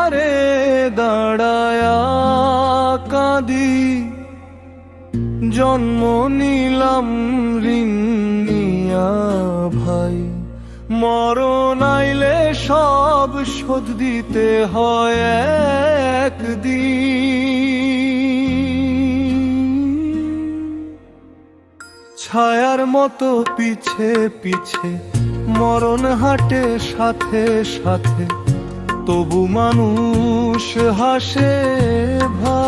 ধারে দাঁড়ায়া কাঁদি, জন্ম নিলাম ঋণ নিয়া ভাই, মরণ আইলে সব শোধ দিতে হয় একদিন। ছায়ার মতো পিছে পিছে মরণ হাঁটে সাথে সাথে, তবু মানুষ হাসে ভাই।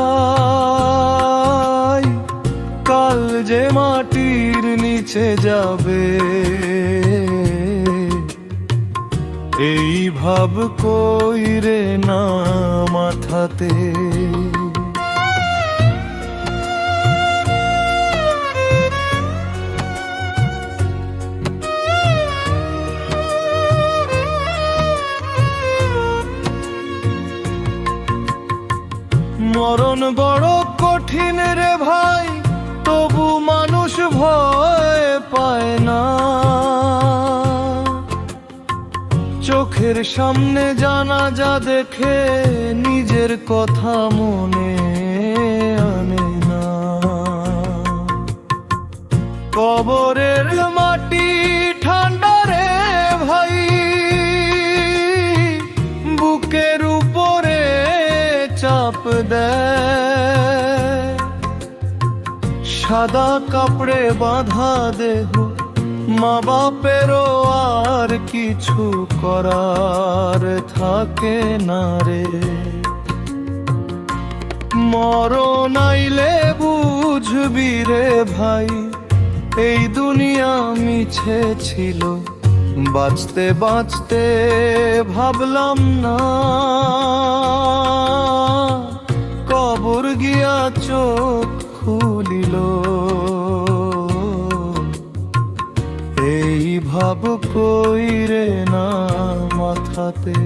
কাল যে মাটির নিচে যাবে, এই ভাব কইরে না মাথাতে। মরণ বড় কঠিন রে ভাই, তবু মানুষ ভয় পায় না। চোখের সামনে জানাজা দেখে নিজের কথা মনে আনে না। কবরের মাটি ঠান্ডা রে ভাই, বুকের উপরে চাপ দেয়। সাদা কাপড়ে বাঁধা দেহ, মা বাপেরও আর কিছু করার থাকে না রে। মরণ আইলে বুঝবি রে ভাই, এই দুনিয়া মিছে ছিল। বাঁচতে বাঁচতে ভাবলাম না, কবর গিয়া চোখ খুলিল। এই ভাব কইরে না মাথাতে।